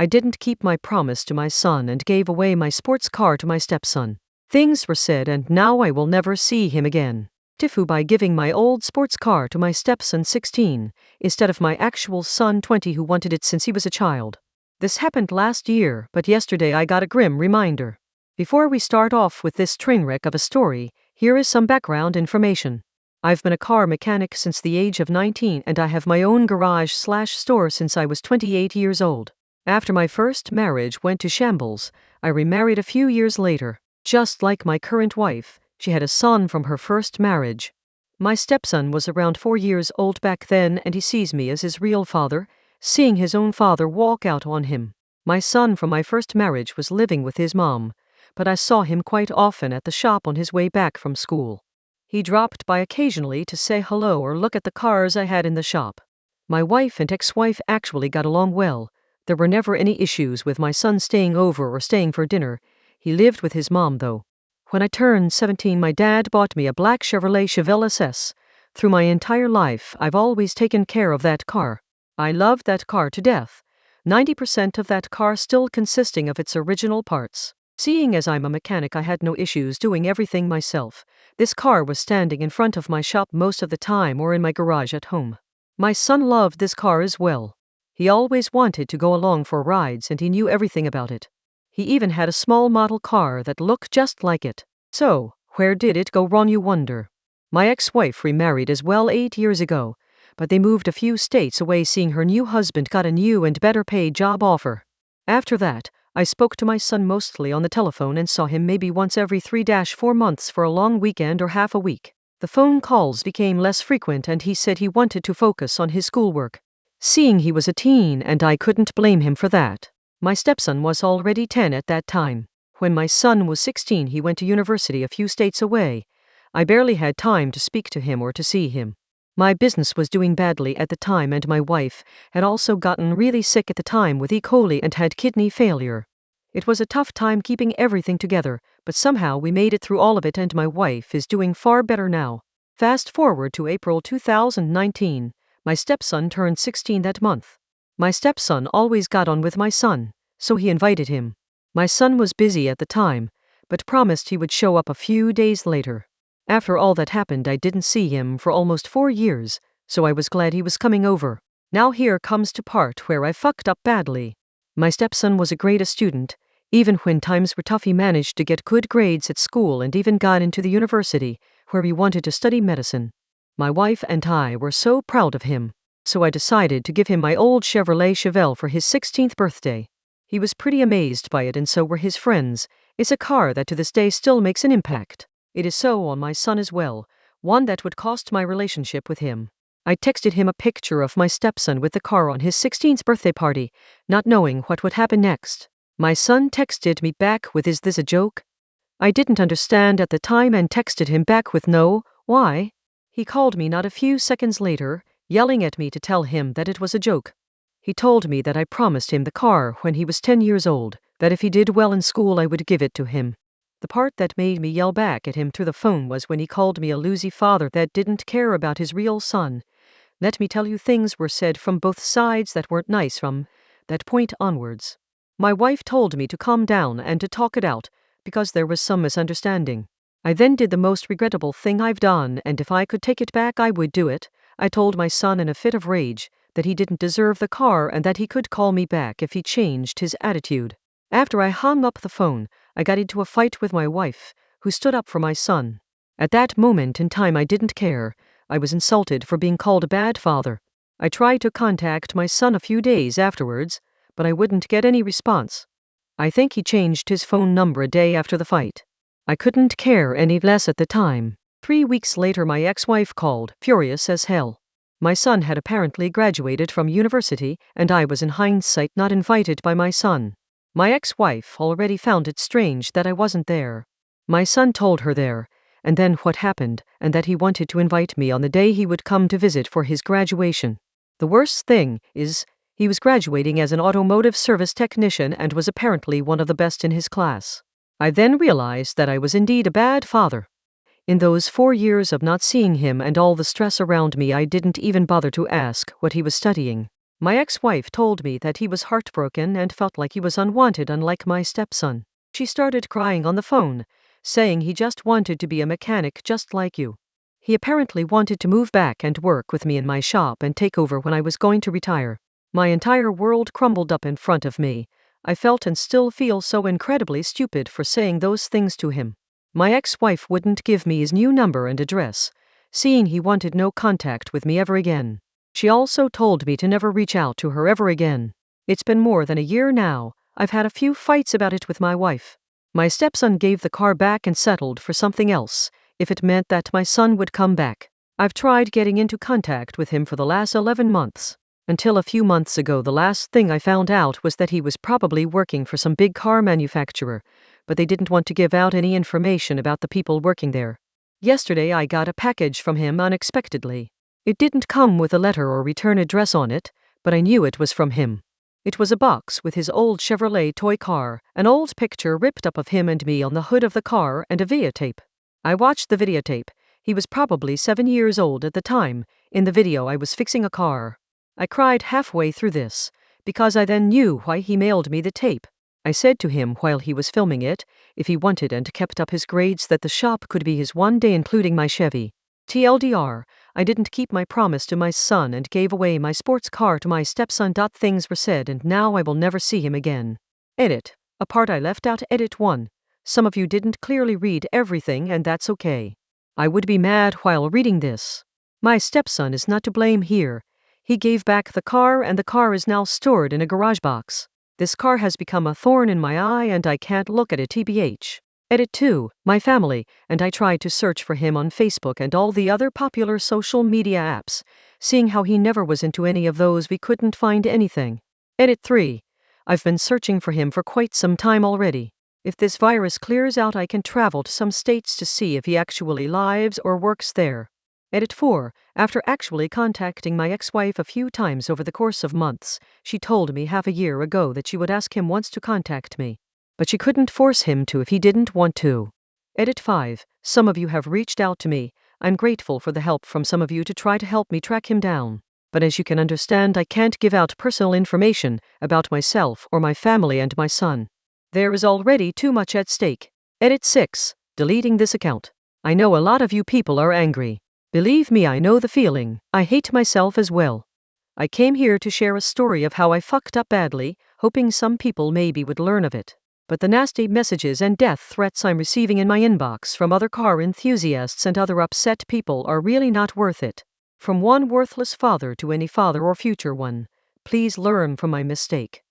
I didn't keep my promise to my son and gave away my sports car to my stepson. Things were said and now I will never see him again. Tifu by giving my old sports car to my stepson 16, instead of my actual son 20 who wanted it since he was a child. This happened last year, but yesterday I got a grim reminder. Before we start off with this train wreck of a story, here is some background information. I've been a car mechanic since the age of 19 and I have my own garage/store since I was 28 years old. After my first marriage went to shambles, I remarried a few years later. Just like my current wife, she had a son from her first marriage. My stepson was around 4 years old back then and he sees me as his real father, seeing his own father walk out on him. My son from my first marriage was living with his mom, but I saw him quite often at the shop on his way back from school. He dropped by occasionally to say hello or look at the cars I had in the shop. My wife and ex-wife actually got along well. There were never any issues with my son staying over or staying for dinner. He lived with his mom though. When I turned 17, my dad bought me a black Chevrolet Chevelle SS. Through my entire life, I've always taken care of that car. I loved that car to death. 90% of that car still consisting of its original parts. Seeing as I'm a mechanic, I had no issues doing everything myself. This car was standing in front of my shop most of the time or in my garage at home. My son loved this car as well. He always wanted to go along for rides and he knew everything about it. He even had a small model car that looked just like it. So, where did it go wrong, you wonder? My ex-wife remarried as well 8 years ago, but they moved a few states away seeing her new husband got a new and better paid job offer. After that, I spoke to my son mostly on the telephone and saw him maybe once every 3-4 months for a long weekend or half a week. The phone calls became less frequent and he said he wanted to focus on his schoolwork. Seeing he was a teen and I couldn't blame him for that. My stepson was already 10 at that time. When my son was 16, he went to university a few states away. I barely had time to speak to him or to see him. My business was doing badly at the time and my wife had also gotten really sick at the time with E. coli and had kidney failure. It was a tough time keeping everything together, but somehow we made it through all of it and my wife is doing far better now. Fast forward to April 2019, my stepson turned 16 that month. My stepson always got on with my son, so he invited him. My son was busy at the time, but promised he would show up a few days later. After all that happened, I didn't see him for almost 4 years, so I was glad he was coming over. Now here comes to part where I fucked up badly. My stepson was a great student. Even when times were tough, he managed to get good grades at school and even got into the university, where he wanted to study medicine. My wife and I were so proud of him, so I decided to give him my old Chevrolet Chevelle for his 16th birthday. He was pretty amazed by it and so were his friends. It's a car that to this day still makes an impact. It is so on my son as well, one that would cost my relationship with him. I texted him a picture of my stepson with the car on his 16th birthday party, not knowing what would happen next. My son texted me back with, "Is this a joke?" I didn't understand at the time and texted him back with, "No, why?" He called me not a few seconds later, yelling at me to tell him that it was a joke. He told me that I promised him the car when he was 10 years old, that if he did well in school I would give it to him. The part that made me yell back at him through the phone was when he called me a lousy father that didn't care about his real son. Let me tell you, things were said from both sides that weren't nice from that point onwards. My wife told me to calm down and to talk it out, because there was some misunderstanding. I then did the most regrettable thing I've done, and if I could take it back I would do it. I told my son in a fit of rage that he didn't deserve the car and that he could call me back if he changed his attitude. After I hung up the phone, I got into a fight with my wife, who stood up for my son. At that moment in time I didn't care. I was insulted for being called a bad father. I tried to contact my son a few days afterwards, but I wouldn't get any response. I think he changed his phone number a day after the fight. I couldn't care any less at the time. 3 weeks later my ex-wife called, furious as hell. My son had apparently graduated from university, and I was in hindsight not invited by my son. My ex-wife already found it strange that I wasn't there. My son told her there, and then what happened, and that he wanted to invite me on the day he would come to visit for his graduation. The worst thing is, he was graduating as an automotive service technician and was apparently one of the best in his class. I then realized that I was indeed a bad father. In those 4 years of not seeing him and all the stress around me, I didn't even bother to ask what he was studying. My ex-wife told me that he was heartbroken and felt like he was unwanted, unlike my stepson. She started crying on the phone, saying he just wanted to be a mechanic just like you. He apparently wanted to move back and work with me in my shop and take over when I was going to retire. My entire world crumbled up in front of me. I felt and still feel so incredibly stupid for saying those things to him. My ex-wife wouldn't give me his new number and address, seeing he wanted no contact with me ever again. She also told me to never reach out to her ever again. It's been more than a year now. I've had a few fights about it with my wife. My stepson gave the car back and settled for something else, if it meant that my son would come back. I've tried getting into contact with him for the last 11 months. Until a few months ago, the last thing I found out was that he was probably working for some big car manufacturer, but they didn't want to give out any information about the people working there. Yesterday I got a package from him unexpectedly. It didn't come with a letter or return address on it, but I knew it was from him. It was a box with his old Chevrolet toy car, an old picture ripped up of him and me on the hood of the car, and a videotape. I watched the videotape. He was probably 7 years old at the time. In the video I was fixing a car. I cried halfway through this, because I then knew why he mailed me the tape. I said to him while he was filming it, if he wanted and kept up his grades, that the shop could be his one day, including my Chevy. TLDR, I didn't keep my promise to my son and gave away my sports car to my stepson. Things were said and now I will never see him again. Edit. A part I left out. Edit 1. Some of you didn't clearly read everything, and that's okay. I would be mad while reading this. My stepson is not to blame here. He gave back the car and the car is now stored in a garage box. This car has become a thorn in my eye and I can't look at it. TBH. Edit 2. My family and I tried to search for him on Facebook and all the other popular social media apps. Seeing how he never was into any of those, we couldn't find anything. Edit 3. I've been searching for him for quite some time already. If this virus clears out, I can travel to some states to see if he actually lives or works there. Edit 4. After actually contacting my ex-wife a few times over the course of months, she told me half a year ago that she would ask him once to contact me. But she couldn't force him to if he didn't want to. Edit 5. Some of you have reached out to me. I'm grateful for the help from some of you to try to help me track him down. But as you can understand, I can't give out personal information about myself or my family and my son. There is already too much at stake. Edit 6. Deleting this account. I know a lot of you people are angry. Believe me, I know the feeling. I hate myself as well. I came here to share a story of how I fucked up badly, hoping some people maybe would learn of it. But the nasty messages and death threats I'm receiving in my inbox from other car enthusiasts and other upset people are really not worth it. From one worthless father to any father or future one, please learn from my mistake.